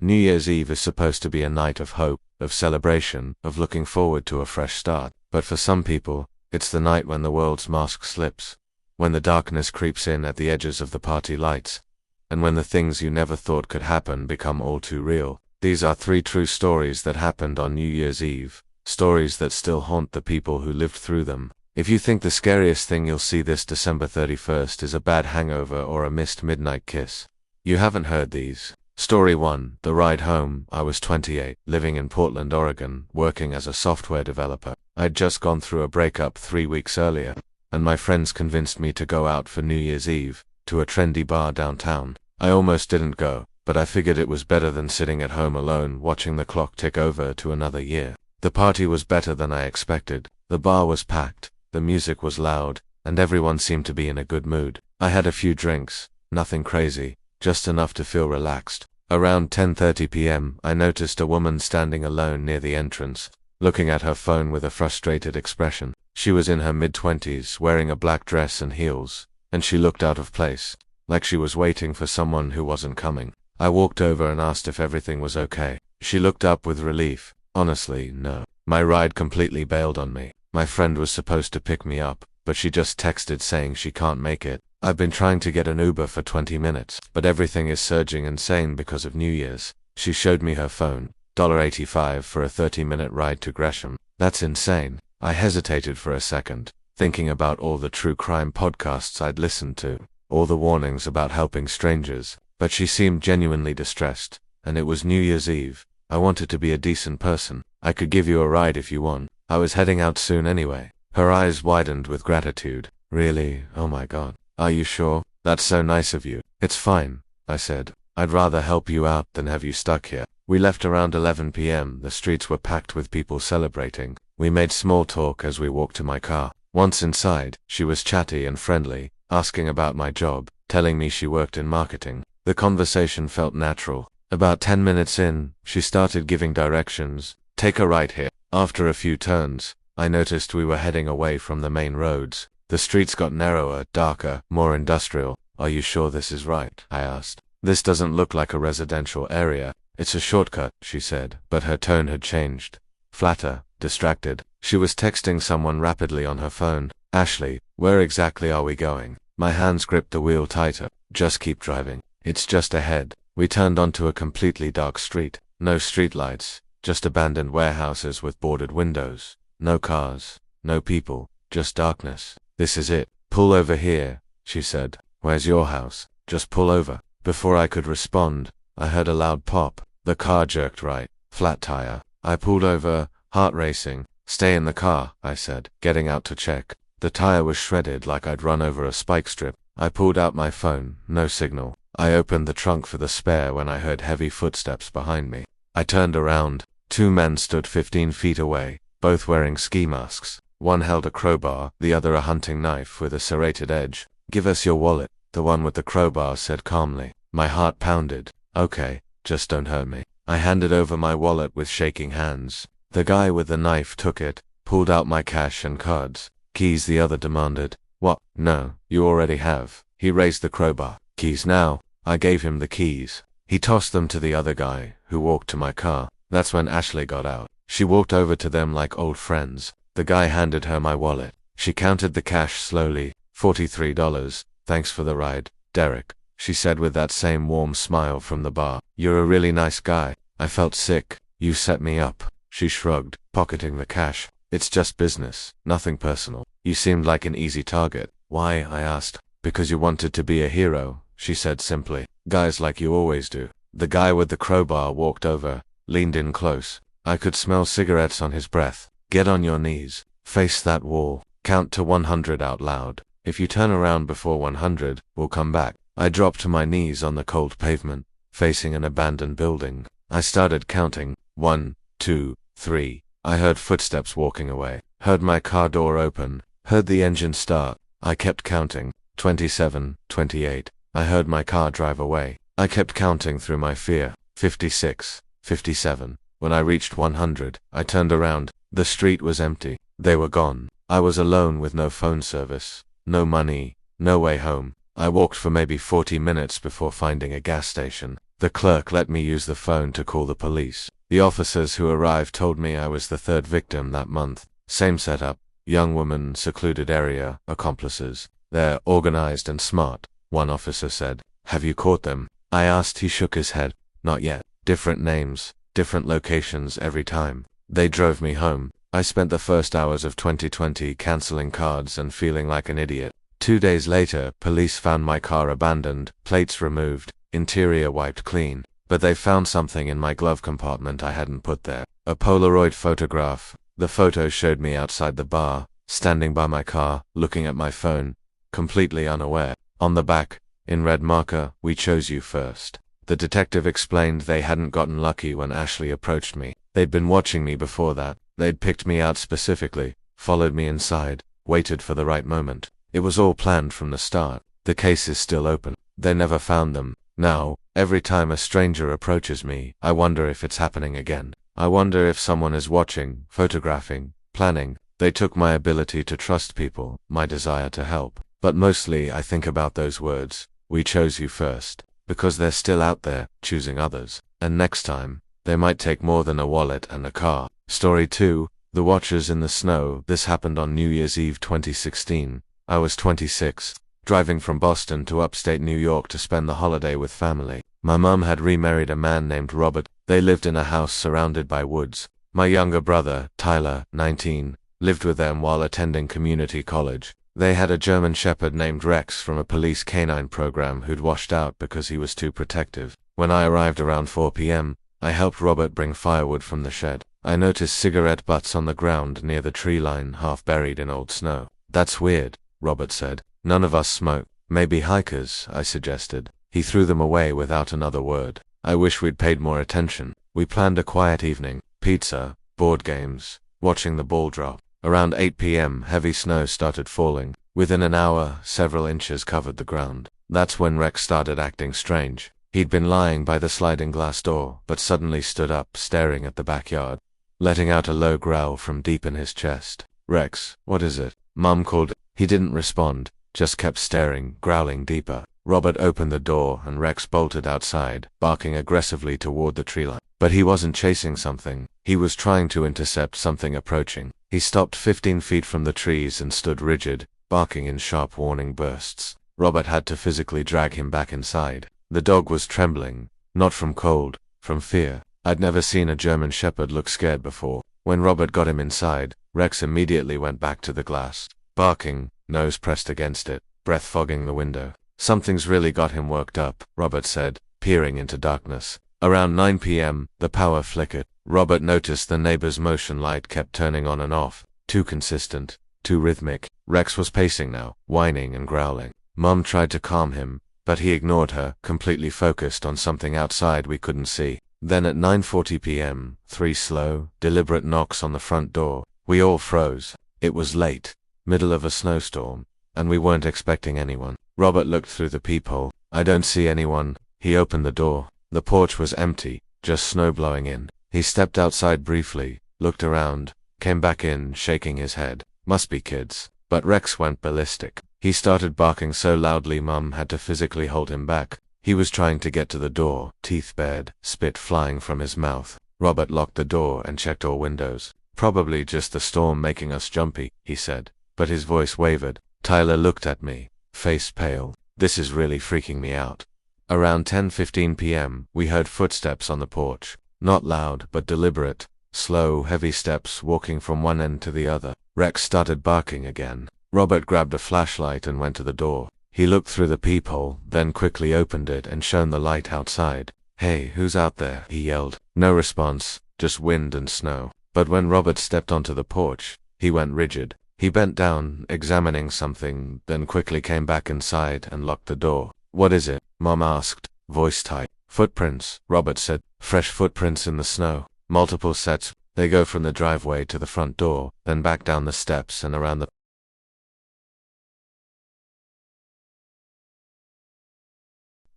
New Year's Eve is supposed to be a night of hope, of celebration, of looking forward to a fresh start. But for some people, it's the night when the world's mask slips, when the darkness creeps in at the edges of the party lights, and when the things you never thought could happen become all too real. These are 3 true stories that happened on New Year's Eve, stories that still haunt the people who lived through them. If you think the scariest thing you'll see this December 31st is a bad hangover or a missed midnight kiss, you haven't heard these. Story 1, The Ride Home. I was 28, living in Portland, Oregon, working as a software developer. I'd just gone through a breakup 3 weeks earlier, and my friends convinced me to go out for New Year's Eve, to a trendy bar downtown. I almost didn't go, but I figured it was better than sitting at home alone watching the clock tick over to another year. The party was better than I expected. The bar was packed, the music was loud, and everyone seemed to be in a good mood. I had a few drinks, nothing crazy, just enough to feel relaxed. Around 10:30 p.m., I noticed a woman standing alone near the entrance, looking at her phone with a frustrated expression. She was in her mid-20s, wearing a black dress and heels, and she looked out of place, like she was waiting for someone who wasn't coming. I walked over and asked if everything was okay. She looked up with relief. Honestly, no. My ride completely bailed on me. My friend was supposed to pick me up, but she just texted saying she can't make it. I've been trying to get an Uber for 20 minutes, but everything is surging insane because of New Year's. She showed me her phone. $85 for a 30-minute ride to Gresham. That's insane. I hesitated for a second, thinking about all the true crime podcasts I'd listened to, all the warnings about helping strangers, but she seemed genuinely distressed, and it was New Year's Eve. I wanted to be a decent person. I could give you a ride if you want. I was heading out soon anyway. Her eyes widened with gratitude. Really? Oh my God. Are you sure? That's so nice of you. It's fine, I said. I'd rather help you out than have you stuck here. We left around 11 p.m. The streets were packed with people celebrating. We made small talk as we walked to my car. Once inside, she was chatty and friendly, asking about my job, telling me she worked in marketing. The conversation felt natural. About 10 minutes in, she started giving directions. Take a right here. After a few turns, I noticed we were heading away from the main roads. The streets got narrower, darker, more industrial. Are you sure this is right? I asked. This doesn't look like a residential area. It's a shortcut, she said, but her tone had changed. Flatter, distracted. She was texting someone rapidly on her phone. Ashley, where exactly are we going? My hands gripped the wheel tighter. Just keep driving. It's just ahead. We turned onto a completely dark street. No streetlights, just abandoned warehouses with boarded windows. No cars, no people, just darkness. This is it. Pull over here, she said. Where's your house? Just pull over. Before I could respond, I heard a loud pop. The car jerked right. Flat tire. I pulled over, heart racing. Stay in the car, I said, getting out to check. The tire was shredded like I'd run over a spike strip. I pulled out my phone. No signal. I opened the trunk for the spare when I heard heavy footsteps behind me. I turned around. 2 men stood 15 feet away, both wearing ski masks. One held a crowbar, the other a hunting knife with a serrated edge. Give us your wallet, the one with the crowbar said calmly. My heart pounded. Okay, just don't hurt me. I handed over my wallet with shaking hands. The guy with the knife took it, pulled out my cash and cards. Keys, the other demanded. What? No, you already have. He raised the crowbar. Keys now. I gave him the keys. He tossed them to the other guy, who walked to my car. That's when Ashley got out. She walked over to them like old friends. The guy handed her my wallet. She counted the cash slowly. $43. Thanks for the ride, Derek, she said with that same warm smile from the bar. You're a really nice guy. I felt sick. You set me up. She shrugged, pocketing the cash. It's just business, nothing personal. You seemed like an easy target. Why? I asked. Because you wanted to be a hero, she said simply. Guys like you always do. The guy with the crowbar walked over, leaned in close. I could smell cigarettes on his breath. Get on your knees. Face that wall. Count to 100 out loud. If you turn around before 100, we'll come back. I dropped to my knees on the cold pavement, facing an abandoned building. I started counting. 1, 2, 3. I heard footsteps walking away. Heard my car door open. Heard the engine start. I kept counting. 27, 28. I heard my car drive away. I kept counting through my fear. 56, 57. When I reached 100, I turned around. The street was empty. They were gone. I was alone with no phone service, no money, no way home. I walked for maybe 40 minutes before finding a gas station. The clerk let me use the phone to call the police. The officers who arrived told me I was the third victim that month. Same setup, young woman, secluded area, accomplices. They're organized and smart, one officer said. Have you caught them? I asked. He shook his head. Not yet. Different names, different locations every time. They drove me home. I spent the first hours of 2020 canceling cards and feeling like an idiot. 2 days later, police found my car abandoned, plates removed, interior wiped clean. But they found something in my glove compartment I hadn't put there. A Polaroid photograph. The photo showed me outside the bar, standing by my car, looking at my phone, completely unaware. On the back, in red marker, "We chose you first." The detective explained they hadn't gotten lucky when Ashley approached me. They'd been watching me before that. They'd picked me out specifically, followed me inside, waited for the right moment. It was all planned from the start. The case is still open. They never found them. Now, every time a stranger approaches me, I wonder if it's happening again. I wonder if someone is watching, photographing, planning. They took my ability to trust people, my desire to help. But mostly I think about those words, "We chose you first," because they're still out there, choosing others. And next time, they might take more than a wallet and a car. Story 2, The Watchers in the Snow. This happened on New Year's Eve 2016. I was 26, driving from Boston to upstate New York to spend the holiday with family. My mom had remarried a man named Robert. They lived in a house surrounded by woods. My younger brother, Tyler, 19, lived with them while attending community college. They had a German Shepherd named Rex from a police canine program who'd washed out because he was too protective. When I arrived around 4 p.m., I helped Robert bring firewood from the shed. I noticed cigarette butts on the ground near the tree line, half buried in old snow. "That's weird," Robert said. "None of us smoke." "Maybe hikers," I suggested. He threw them away without another word. I wish we'd paid more attention. We planned a quiet evening, pizza, board games, watching the ball drop. Around 8 p.m., heavy snow started falling. Within an hour, several inches covered the ground. That's when Rex started acting strange. He'd been lying by the sliding glass door, but suddenly stood up, staring at the backyard, letting out a low growl from deep in his chest. "Rex, what is it?" Mom called. He didn't respond, just kept staring, growling deeper. Robert opened the door and Rex bolted outside, barking aggressively toward the tree line. But he wasn't chasing something. He was trying to intercept something approaching. He stopped 15 feet from the trees and stood rigid, barking in sharp warning bursts. Robert had to physically drag him back inside. The dog was trembling, not from cold, from fear. I'd never seen a German Shepherd look scared before. When Robert got him inside, Rex immediately went back to the glass, barking, nose pressed against it, breath fogging the window. "Something's really got him worked up," Robert said, peering into darkness. Around 9 p.m., the power flickered. Robert noticed the neighbor's motion light kept turning on and off, too consistent, too rhythmic. Rex was pacing now, whining and growling. Mom tried to calm him, but he ignored her, completely focused on something outside we couldn't see. Then at 9:40 p.m., 3 slow, deliberate knocks on the front door. We all froze. It was late, middle of a snowstorm, and we weren't expecting anyone. Robert looked through the peephole. "I don't see anyone." He opened the door. The porch was empty, just snow blowing in. He stepped outside briefly, looked around, came back in, shaking his head. "Must be kids." But Rex went ballistic. He started barking so loudly Mom had to physically hold him back. He was trying to get to the door, teeth bared, spit flying from his mouth. Robert locked the door and checked all windows. "Probably just the storm making us jumpy," he said. But his voice wavered. Tyler looked at me, face pale. "This is really freaking me out." Around 10:15 p.m., we heard footsteps on the porch. Not loud, but deliberate. Slow, heavy steps walking from one end to the other. Rex started barking again. Robert grabbed a flashlight and went to the door. He looked through the peephole, then quickly opened it and shone the light outside. "Hey, who's out there?" he yelled. No response, just wind and snow. But when Robert stepped onto the porch, he went rigid. He bent down, examining something, then quickly came back inside and locked the door. "What is it?" Mom asked, voice tight. "Footprints," Robert said. "Fresh footprints in the snow. Multiple sets. They go from the driveway to the front door, then back down the steps and around the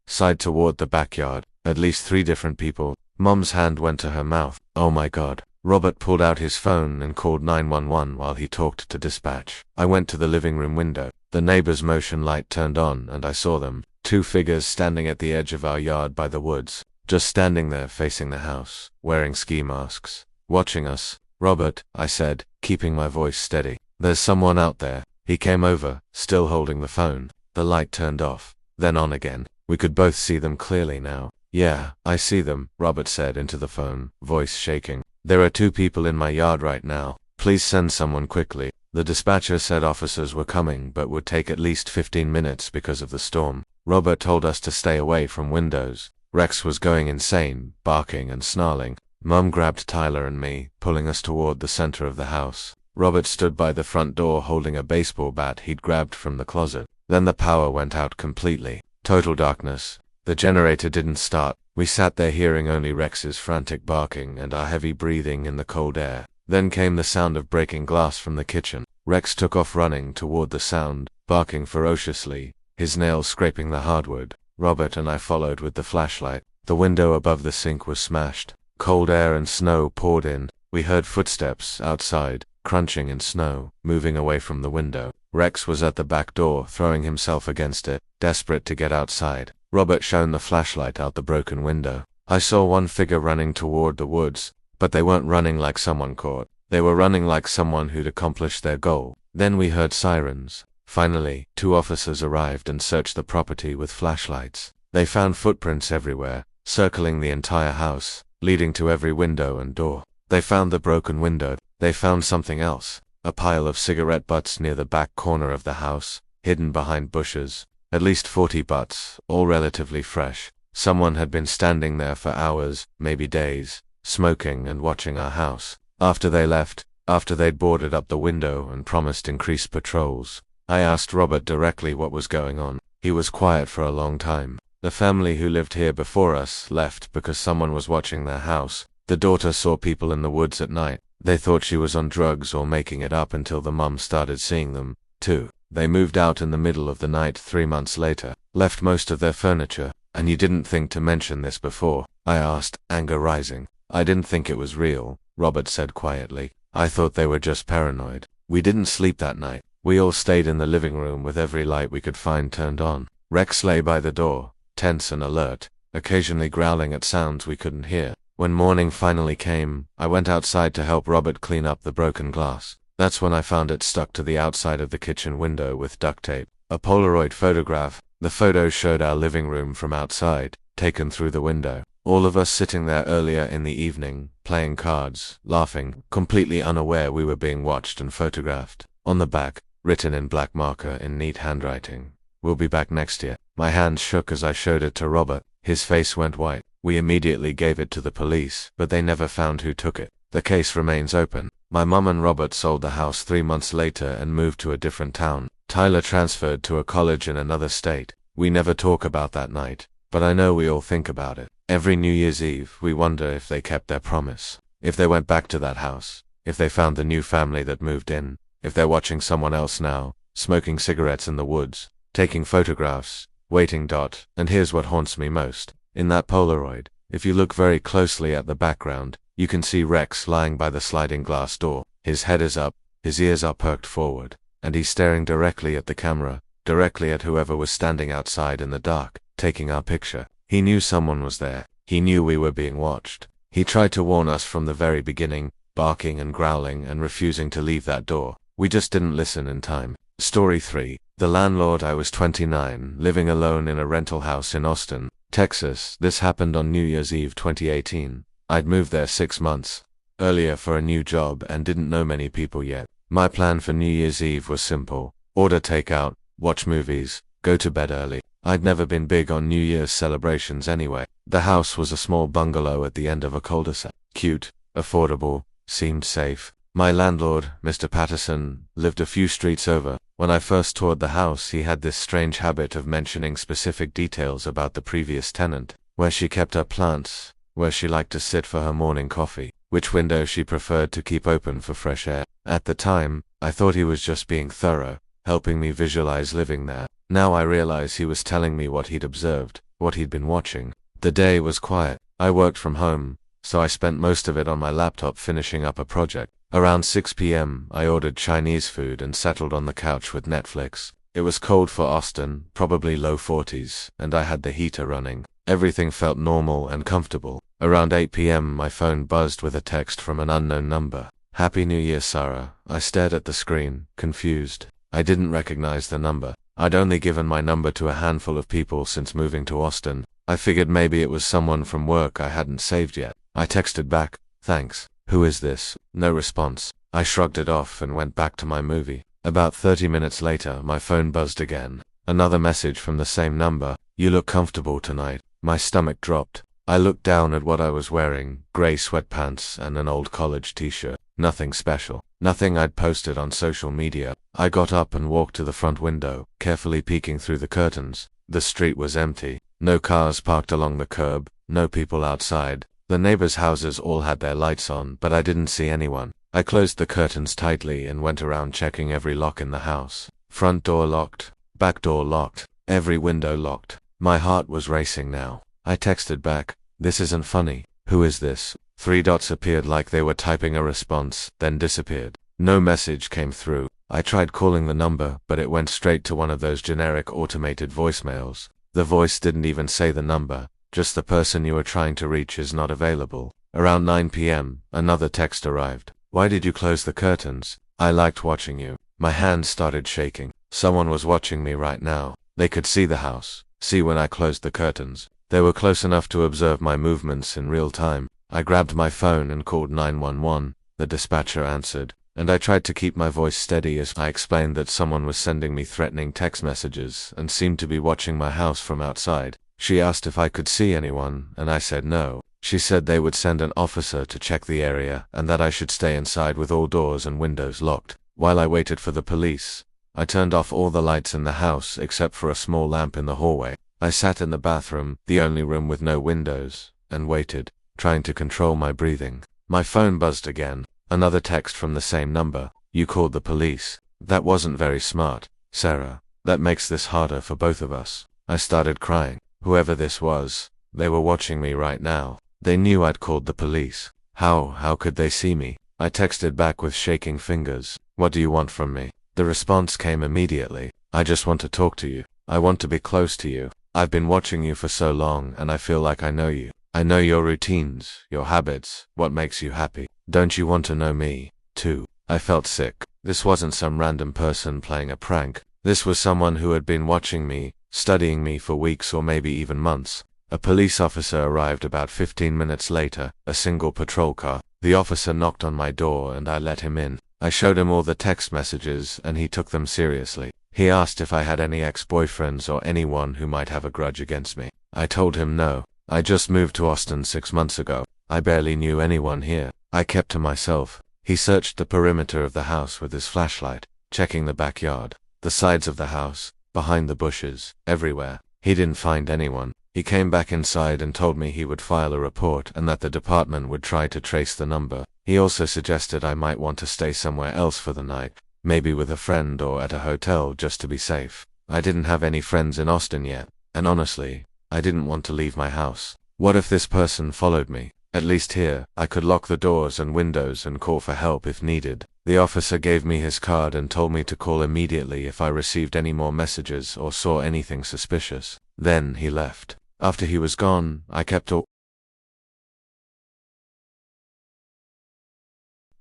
side toward the backyard. At least 3 different people." Mom's hand went to her mouth. "Oh my God." Robert pulled out his phone and called 911 while he talked to dispatch. I went to the living room window. The neighbor's motion light turned on and I saw them. 2 figures standing at the edge of our yard by the woods. just standing there facing the house, wearing ski masks, watching us. "Robert," I said, keeping my voice steady. "There's someone out there." He came over, still holding the phone. The light turned off, then on again. We could both see them clearly now. "Yeah, I see them," Robert said into the phone, voice shaking. "There are 2 people in my yard right now. Please send someone quickly." The dispatcher said officers were coming but would take at least 15 minutes because of the storm. Robert told us to stay away from windows. Rex was going insane, barking and snarling. Mum grabbed Tyler and me, pulling us toward the center of the house. Robert stood by the front door holding a baseball bat he'd grabbed from the closet. Then the power went out completely. Total darkness. The generator didn't start. We sat there hearing only Rex's frantic barking and our heavy breathing in the cold air. Then came the sound of breaking glass from the kitchen. Rex took off running toward the sound, barking ferociously, his nails scraping the hardwood. Robert and I followed with the flashlight. The window above the sink was smashed. Cold air and snow poured in. We heard footsteps outside, crunching in snow, moving away from the window. Rex was at the back door, throwing himself against it, desperate to get outside. Robert shone the flashlight out the broken window. I saw one figure running toward the woods, but they weren't running like someone caught. They were running like someone who'd accomplished their goal. Then we heard sirens. Finally, 2 officers arrived and searched the property with flashlights. They found footprints everywhere, circling the entire house, leading to every window and door. They found the broken window. They found something else. A pile of cigarette butts near the back corner of the house, hidden behind bushes. At least 40 butts, all relatively fresh. Someone had been standing there for hours, maybe days, smoking and watching our house. After they left, after they'd boarded up the window and promised increased patrols, I asked Robert directly what was going on. He was quiet for a long time. The family who lived here before us left because someone was watching their house. The daughter saw people in the woods at night. They thought she was on drugs or making it up until the mum started seeing them, too. They moved out in the middle of the night 3 months later, left most of their furniture. "And you didn't think to mention this before?" I asked, anger rising. "I didn't think it was real," Robert said quietly. "I thought they were just paranoid." We didn't sleep that night. We all stayed in the living room with every light we could find turned on. Rex lay by the door, tense and alert, occasionally growling at sounds we couldn't hear. When morning finally came, I went outside to help Robert clean up the broken glass. That's when I found it stuck to the outside of the kitchen window with duct tape. A Polaroid photograph. The photo showed our living room from outside, taken through the window. All of us sitting there earlier in the evening, playing cards, laughing, completely unaware we were being watched and photographed. On the back, written in black marker in neat handwriting, "We'll be back next year." My hand shook as I showed it to Robert. His face went white. We immediately gave it to the police, but they never found who took it. The case remains open. My mum and Robert sold the house 3 months later and moved to a different town. Tyler transferred to a college in another state. We never talk about that night, but I know we all think about it. Every New Year's Eve, we wonder if they kept their promise. If they went back to that house. If they found the new family that moved in. If they're watching someone else now, smoking cigarettes in the woods, taking photographs, waiting. And here's what haunts me most. In that Polaroid, if you look very closely at the background, you can see Rex lying by the sliding glass door. His head is up, his ears are perked forward, and he's staring directly at the camera, directly at whoever was standing outside in the dark, taking our picture. He knew someone was there. He knew we were being watched. He tried to warn us from the very beginning, barking and growling and refusing to leave that door. We just didn't listen in time. Story 3. The landlord. I was 29, living alone in a rental house in Austin, Texas. This happened on New Year's Eve 2018. I'd moved there 6 months earlier for a new job and didn't know many people yet. My plan for New Year's Eve was simple. Order takeout, watch movies, go to bed early. I'd never been big on New Year's celebrations anyway. The house was a small bungalow at the end of a cul-de-sac. Cute, affordable, seemed safe. My landlord, Mr. Patterson, lived a few streets over. When I first toured the house, he had this strange habit of mentioning specific details about the previous tenant, where she kept her plants, where she liked to sit for her morning coffee, which window she preferred to keep open for fresh air. At the time, I thought he was just being thorough, helping me visualize living there. Now I realize he was telling me what he'd observed, what he'd been watching. The day was quiet. I worked from home, so I spent most of it on my laptop finishing up a project. Around 6 p.m., I ordered Chinese food and settled on the couch with Netflix. It was cold for Austin, probably low 40s, and I had the heater running. Everything felt normal and comfortable. Around 8 p.m. my phone buzzed with a text from an unknown number. "Happy New Year, Sarah." I stared at the screen, confused. I didn't recognize the number. I'd only given my number to a handful of people since moving to Austin. I figured maybe it was someone from work I hadn't saved yet. I texted back, "Thanks. Who is this?" No response. I shrugged it off and went back to my movie. About 30 minutes later, my phone buzzed again. Another message from the same number. "You look comfortable tonight." My stomach dropped. I looked down at what I was wearing, gray sweatpants and an old college t-shirt. Nothing special. Nothing I'd posted on social media. I got up and walked to the front window, carefully peeking through the curtains. The street was empty. No cars parked along the curb, no people outside. The neighbors' houses all had their lights on, but I didn't see anyone. I closed the curtains tightly and went around checking every lock in the house. Front door locked, back door locked, every window locked. My heart was racing now. I texted back, "This isn't funny. Who is this?" 3 dots appeared like they were typing a response, then disappeared. No message came through. I tried calling the number, but it went straight to one of those generic automated voicemails. The voice didn't even say the number, just "the person you are trying to reach is not available." Around 9 p.m., another text arrived. "Why did you close the curtains? I liked watching you." My hands started shaking. Someone was watching me right now. They could see the house, see when I closed the curtains. They were close enough to observe my movements in real time. I grabbed my phone and called 911. The dispatcher answered, and I tried to keep my voice steady as I explained that someone was sending me threatening text messages and seemed to be watching my house from outside. She asked if I could see anyone, and I said no. She said they would send an officer to check the area and that I should stay inside with all doors and windows locked. While I waited for the police, I turned off all the lights in the house except for a small lamp in the hallway. I sat in the bathroom, the only room with no windows, and waited, trying to control my breathing. My phone buzzed again. Another text from the same number. "You called the police. That wasn't very smart, Sarah. That makes this harder for both of us." I started crying. Whoever this was, they were watching me right now. They knew I'd called the police. How could they see me? I texted back with shaking fingers. "What do you want from me?" The response came immediately. "I just want to talk to you. I want to be close to you. I've been watching you for so long and I feel like I know you. I know your routines, your habits, what makes you happy. Don't you want to know me, too?" I felt sick. This wasn't some random person playing a prank. This was someone who had been watching me, studying me for weeks or maybe even months. A police officer arrived about 15 minutes later, a single patrol car. The officer knocked on my door and I let him in. I showed him all the text messages and he took them seriously. He asked if I had any ex-boyfriends or anyone who might have a grudge against me. I told him no. I just moved to Austin 6 months ago. I barely knew anyone here. I kept to myself. He searched the perimeter of the house with his flashlight, checking the backyard, the sides of the house, behind the bushes, everywhere. He didn't find anyone. He came back inside and told me he would file a report and that the department would try to trace the number. He also suggested I might want to stay somewhere else for the night, maybe with a friend or at a hotel just to be safe. I didn't have any friends in Austin yet, and honestly, I didn't want to leave my house. What if this person followed me? At least here, I could lock the doors and windows and call for help if needed. The officer gave me his card and told me to call immediately if I received any more messages or saw anything suspicious. Then he left. After he was gone, I kept all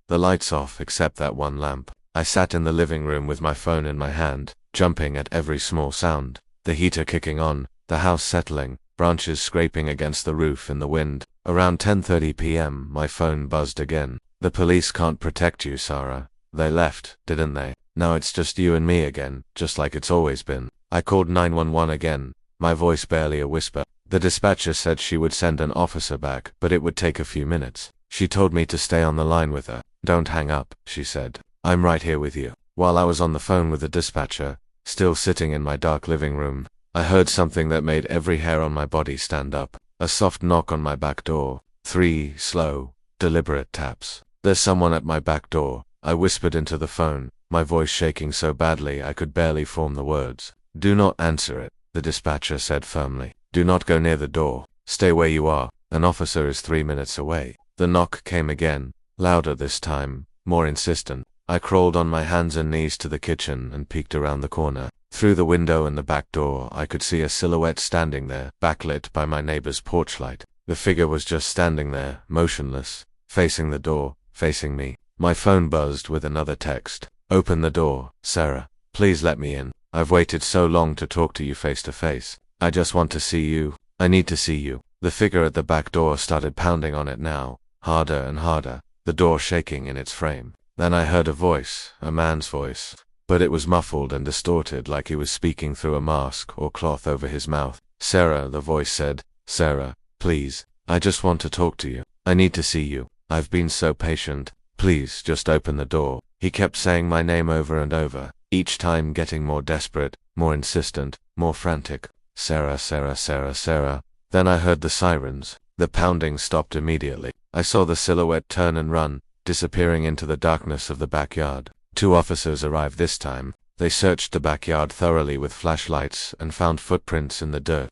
the lights off except that one lamp. I sat in the living room with my phone in my hand, jumping at every small sound. The heater kicking on, the house settling, branches scraping against the roof in the wind. Around 10:30 p.m., my phone buzzed again. "The police can't protect you, Sarah. They left, didn't they? Now it's just you and me again, just like it's always been." I called 911 again, my voice barely a whisper. The dispatcher said she would send an officer back, but it would take a few minutes. She told me to stay on the line with her. "Don't hang up," she said. "I'm right here with you." While I was on the phone with the dispatcher, still sitting in my dark living room, I heard something that made every hair on my body stand up. A soft knock on my back door. 3 slow, deliberate taps. "There's someone at my back door," I whispered into the phone, my voice shaking so badly I could barely form the words. "Do not answer it," the dispatcher said firmly. "Do not go near the door. Stay where you are. An officer is 3 minutes away." The knock came again, louder this time, more insistent. I crawled on my hands and knees to the kitchen and peeked around the corner. Through the window and the back door, I could see a silhouette standing there, backlit by my neighbor's porch light. The figure was just standing there, motionless, facing the door, facing me. My phone buzzed with another text. Open the door, Sarah. Please let me in. I've waited so long to talk to you face to face. I just want to see you. I need to see you. The figure at the back door started pounding on it now, harder and harder, the door shaking in its frame. Then I heard a voice, a man's voice, but it was muffled and distorted like he was speaking through a mask or cloth over his mouth. Sarah, the voice said. Sarah, please. I just want to talk to you. I need to see you. I've been so patient. Please, just open the door. He kept saying my name over and over, each time getting more desperate, more insistent, more frantic. Sarah, Sarah, Sarah, Sarah. Then I heard the sirens. The pounding stopped immediately. I saw the silhouette turn and run, disappearing into the darkness of the backyard. 2 officers arrived this time. They searched the backyard thoroughly with flashlights and found footprints in the dirt,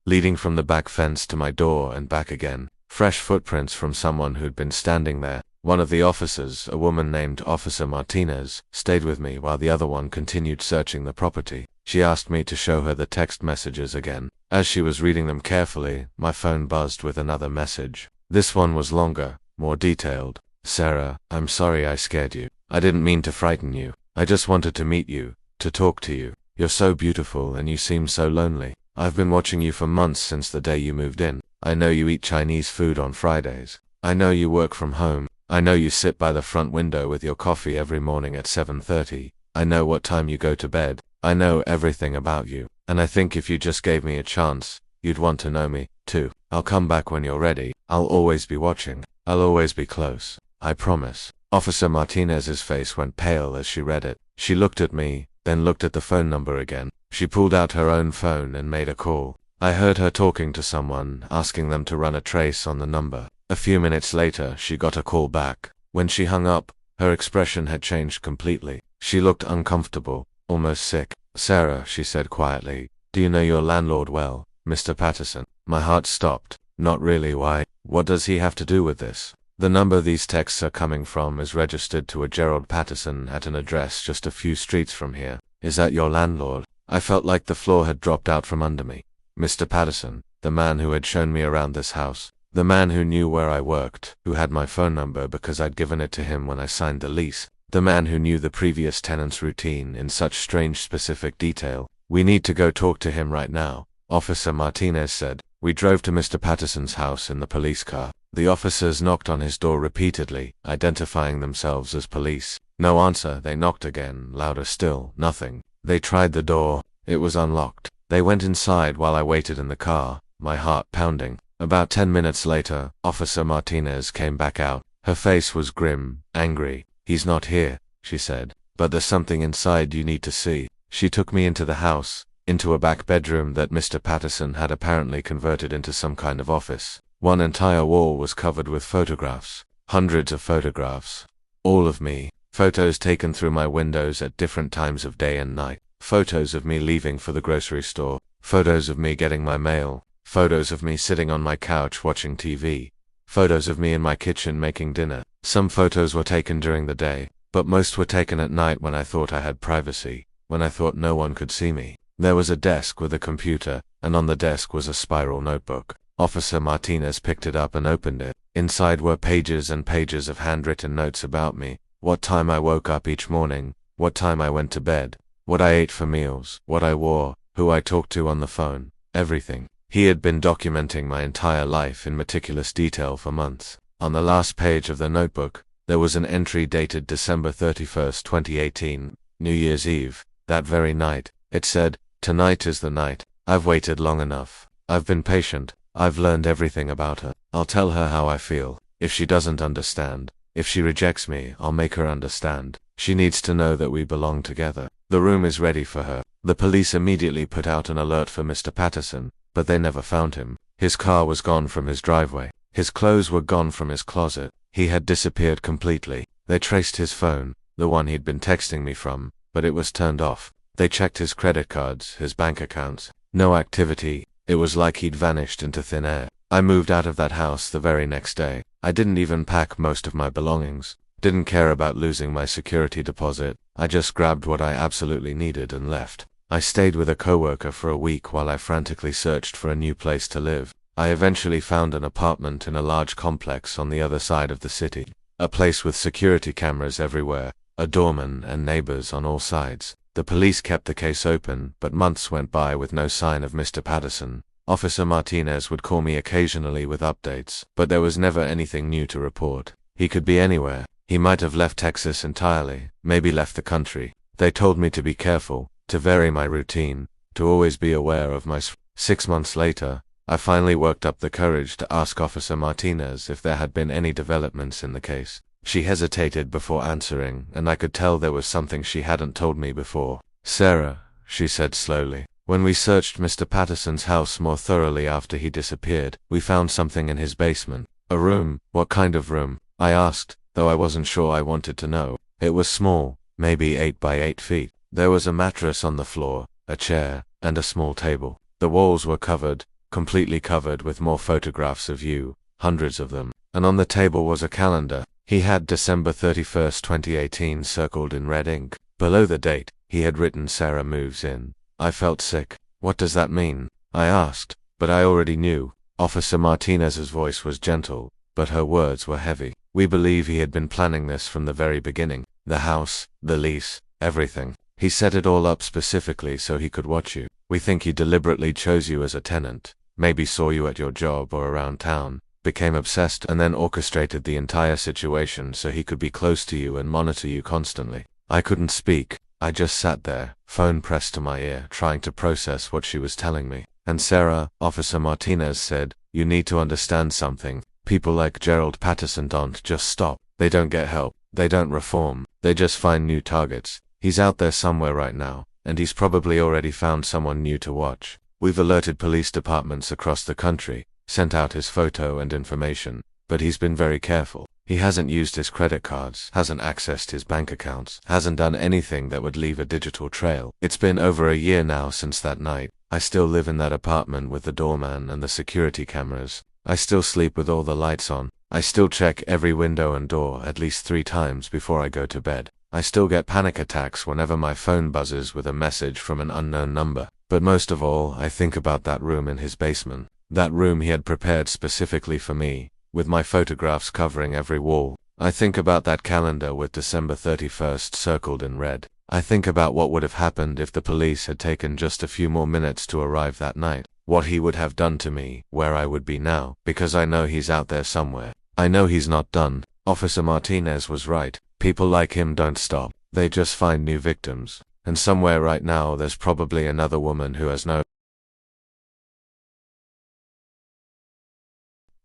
leading from the back fence to my door and back again. Fresh footprints from someone who'd been standing there. One of the officers, a woman named Officer Martinez, stayed with me while the other one continued searching the property. She asked me to show her the text messages again. As she was reading them carefully, my phone buzzed with another message. This one was longer, more detailed. Sarah, I'm sorry I scared you. I didn't mean to frighten you. I just wanted to meet you, to talk to you. You're so beautiful and you seem so lonely. I've been watching you for months since the day you moved in. I know you eat Chinese food on Fridays. I know you work from home. I know you sit by the front window with your coffee every morning at 7:30. I know what time you go to bed. I know everything about you. And I think if you just gave me a chance, you'd want to know me, too. I'll come back when you're ready. I'll always be watching. I'll always be close. I promise. Officer Martinez's face went pale as she read it. She looked at me, then looked at the phone number again. She pulled out her own phone and made a call. I heard her talking to someone, asking them to run a trace on the number. A few minutes later, she got a call back. When she hung up, her expression had changed completely. She looked uncomfortable, almost sick. Sarah, she said quietly, do you know your landlord well, Mr. Patterson? My heart stopped. Not really. Why? What does he have to do with this? The number these texts are coming from is registered to a Gerald Patterson at an address just a few streets from here. Is that your landlord? I felt like the floor had dropped out from under me. Mr. Patterson, the man who had shown me around this house. The man who knew where I worked, who had my phone number because I'd given it to him when I signed the lease. The man who knew the previous tenant's routine in such strange specific detail. We need to go talk to him right now, Officer Martinez said. We drove to Mr. Patterson's house in the police car. The officers knocked on his door repeatedly, identifying themselves as police. No answer. They knocked again, louder still. Nothing. They tried the door. It was unlocked. They went inside while I waited in the car, my heart pounding. About 10 minutes later, Officer Martinez came back out. Her face was grim, angry. He's not here, she said. But there's something inside you need to see. She took me into the house, into a back bedroom that Mr. Patterson had apparently converted into some kind of office. One entire wall was covered with photographs. Hundreds of photographs. All of me. Photos taken through my windows at different times of day and night. Photos of me leaving for the grocery store. Photos of me getting my mail. Photos of me sitting on my couch watching TV. Photos of me in my kitchen making dinner. Some photos were taken during the day, but most were taken at night when I thought I had privacy, when I thought no one could see me. There was a desk with a computer, and on the desk was a spiral notebook. Officer Martinez picked it up and opened it. Inside were pages and pages of handwritten notes about me, what time I woke up each morning, what time I went to bed, what I ate for meals, what I wore, who I talked to on the phone, everything. He had been documenting my entire life in meticulous detail for months. On the last page of the notebook, there was an entry dated December 31st, 2018, New Year's Eve. That very night, it said, "Tonight is the night. I've waited long enough. I've been patient. I've learned everything about her. I'll tell her how I feel. If she doesn't understand, if she rejects me, I'll make her understand. She needs to know that we belong together. The room is ready for her." The police immediately put out an alert for Mr. Patterson, but they never found him. His car was gone from his driveway. His clothes were gone from his closet. He had disappeared completely. They traced his phone, the one he'd been texting me from, but it was turned off. They checked his credit cards, his bank accounts. No activity. It was like he'd vanished into thin air. I moved out of that house the very next day. I didn't even pack most of my belongings. Didn't care about losing my security deposit. I just grabbed what I absolutely needed and left. I stayed with a coworker for a week while I frantically searched for a new place to live. I eventually found an apartment in a large complex on the other side of the city. A place with security cameras everywhere, a doorman and neighbors on all sides. The police kept the case open, but months went by with no sign of Mr. Patterson. Officer Martinez would call me occasionally with updates, but there was never anything new to report. He could be anywhere. He might have left Texas entirely, maybe left the country. They told me to be careful, to vary my routine, to always be aware of my 6 months later, I finally worked up the courage to ask Officer Martinez if there had been any developments in the case. She hesitated before answering, and I could tell there was something she hadn't told me before. "Sarah," she said slowly, "when we searched Mr. Patterson's house more thoroughly after he disappeared, we found something in his basement." "A room? What kind of room?" I asked, though I wasn't sure I wanted to know. "It was small, maybe 8 by 8 feet. There was a mattress on the floor, a chair, and a small table. The walls were covered, completely covered with more photographs of you, hundreds of them, and on the table was a calendar. He had December 31st, 2018 circled in red ink. Below the date, he had written Sarah moves in. I felt sick. "What does that mean?" I asked, but I already knew. Officer Martinez's voice was gentle, but her words were heavy. "We believe he had been planning this from the very beginning. The house, the lease, everything. He set it all up specifically so he could watch you. We think he deliberately chose you as a tenant, maybe saw you at your job or around town, became obsessed and then orchestrated the entire situation so he could be close to you and monitor you constantly." I couldn't speak. I just sat there, phone pressed to my ear, trying to process what she was telling me. "And Sarah," Officer Martinez said, "you need to understand something. People like Gerald Patterson don't just stop. They don't get help. They don't reform. They just find new targets. He's out there somewhere right now, and he's probably already found someone new to watch. We've alerted police departments across the country, sent out his photo and information, but he's been very careful. He hasn't used his credit cards, hasn't accessed his bank accounts, hasn't done anything that would leave a digital trail. It's been over a year now since that night. I still live in that apartment with the doorman and the security cameras. I still sleep with all the lights on. I still check every window and door at least 3 times before I go to bed. I still get panic attacks whenever my phone buzzes with a message from an unknown number. But most of all, I think about that room in his basement. That room he had prepared specifically for me, with my photographs covering every wall. I think about that calendar with December 31st circled in red. I think about what would have happened if the police had taken just a few more minutes to arrive that night. What he would have done to me, where I would be now, because I know he's out there somewhere. I know he's not done. Officer Martinez was right. People like him don't stop. They just find new victims. And somewhere right now there's probably another woman who has no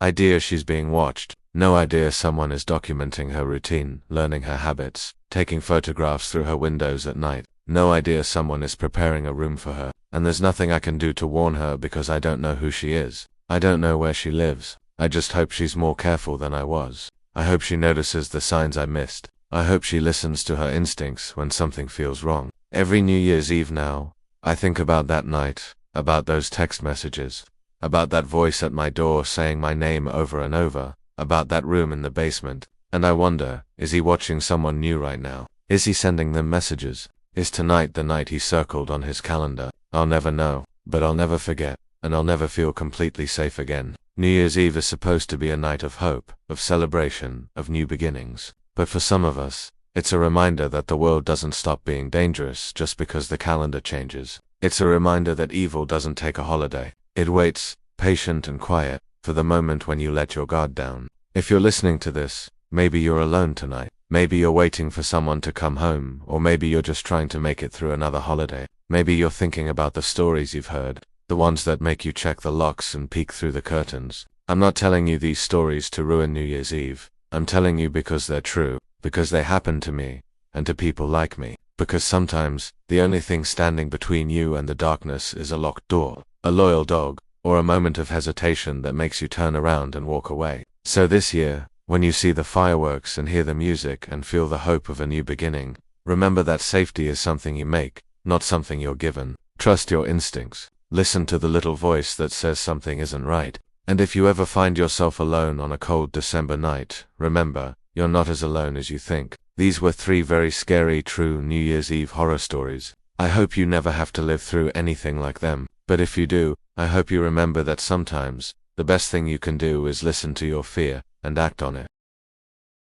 idea she's being watched. No idea someone is documenting her routine, learning her habits, taking photographs through her windows at night. No idea someone is preparing a room for her. And there's nothing I can do to warn her because I don't know who she is. I don't know where she lives. I just hope she's more careful than I was. I hope she notices the signs I missed. I hope she listens to her instincts when something feels wrong. Every New Year's Eve now, I think about that night, about those text messages, about that voice at my door saying my name over and over, about that room in the basement, and I wonder, is he watching someone new right now? Is he sending them messages? Is tonight the night he circled on his calendar? I'll never know, but I'll never forget, and I'll never feel completely safe again. New Year's Eve is supposed to be a night of hope, of celebration, of new beginnings. But for some of us, it's a reminder that the world doesn't stop being dangerous just because the calendar changes. It's a reminder that evil doesn't take a holiday. It waits, patient and quiet, for the moment when you let your guard down. If you're listening to this, maybe you're alone tonight. Maybe you're waiting for someone to come home, or maybe you're just trying to make it through another holiday. Maybe you're thinking about the stories you've heard, the ones that make you check the locks and peek through the curtains. I'm not telling you these stories to ruin New Year's Eve. I'm telling you because they're true, because they happened to me, and to people like me. Because sometimes, the only thing standing between you and the darkness is a locked door, a loyal dog, or a moment of hesitation that makes you turn around and walk away. So this year, when you see the fireworks and hear the music and feel the hope of a new beginning, remember that safety is something you make, not something you're given. Trust your instincts. Listen to the little voice that says something isn't right. And if you ever find yourself alone on a cold December night, remember, you're not as alone as you think. These were 3 very scary true New Year's Eve horror stories. I hope you never have to live through anything like them, but if you do, I hope you remember that sometimes, the best thing you can do is listen to your fear and act on it.